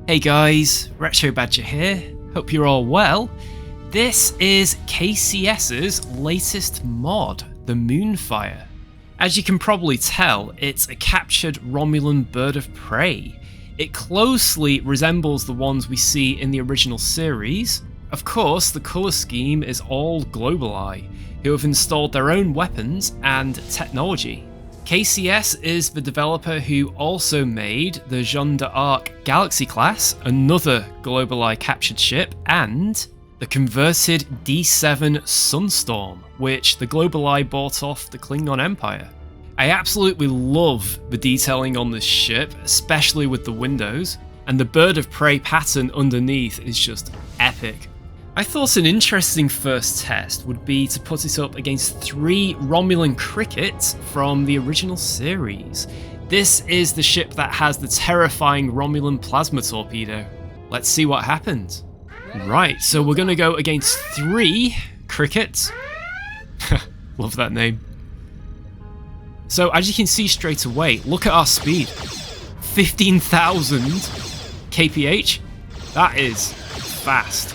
Hey guys, Retro Badger here, hope you're all well. This is KCS's latest mod, the MOONFIRE. As you can probably tell, it's a captured Romulan bird of prey. It closely resembles the ones we see in the original series. Of course, the colour scheme is all Globali, who have installed their own weapons and technology. KCS is the developer who also made the Jeanne d'Arc Galaxy class, another Globali captured ship, and the converted D7 Sunstorm, which the Globali bought off the Klingon Empire. I absolutely love the detailing on this ship, especially with the windows, and the bird of prey pattern underneath is just epic. I thought an interesting first test would be to put it up against 3 Romulan crickets from the original series. This is the ship that has the terrifying Romulan plasma torpedo. Let's see what happens. Right, so we're going to go against 3 crickets. Love that name. So as you can see straight away, look at our speed. 15,000 kph. That is fast.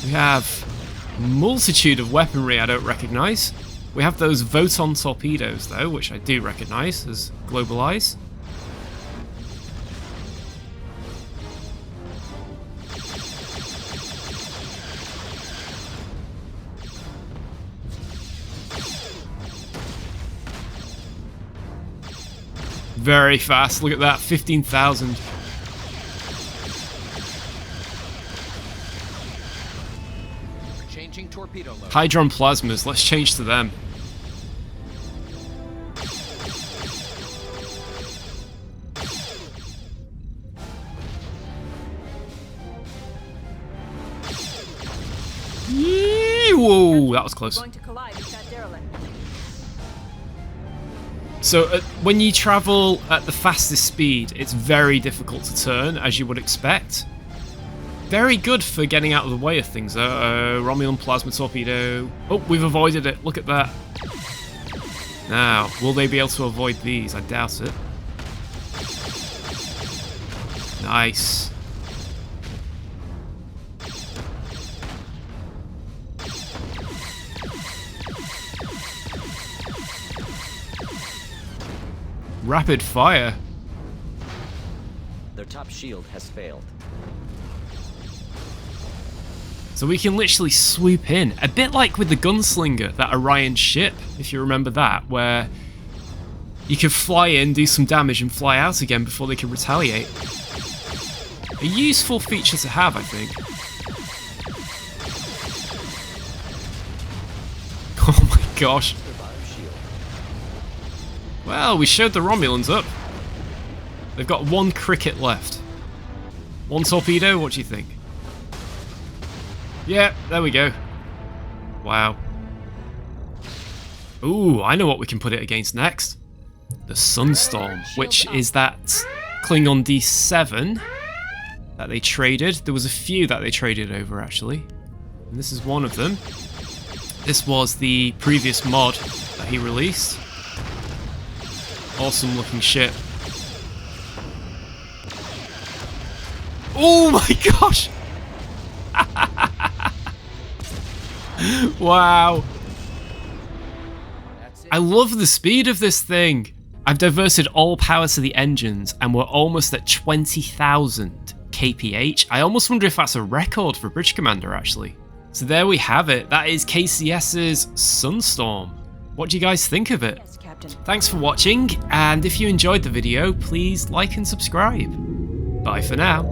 We have a multitude of weaponry I don't recognise. We have those Voton torpedoes though, which I do recognise as Globali's. Very fast, look at that, 15,000. Hydron plasmas, let's change to them. Yee, whoa, that was close. So when you travel at the fastest speed, it's very difficult to turn, as you would expect. Very good for getting out of the way of things. Romulan plasma torpedo. Oh, we've avoided it. Look at that. Now, will they be able to avoid these? I doubt it. Nice. Rapid fire. Their top shield has failed. So we can literally swoop in, a bit like with the Gunslinger, that Orion ship, if you remember that, where you could fly in, do some damage, and fly out again before they can retaliate. A useful feature to have, I think. Oh my gosh. Well, we showed the Romulans up. They've got 1 cricket left. 1 torpedo, what do you think? Yeah, there we go. Wow. Ooh, I know what we can put it against next. The Sunstorm, which is that Klingon D7 that they traded. There was a few that they traded over, actually. And this is one of them. This was the previous mod that he released. Awesome looking ship. Oh my gosh! Wow. I love the speed of this thing. I've diverted all power to the engines and we're almost at 20,000 kph. I almost wonder if that's a record for Bridge Commander actually. So there we have it. That is KCS's Sunstorm. What do you guys think of it? Yes, Captain. Thanks for watching, and if you enjoyed the video, please like and subscribe. Bye for now.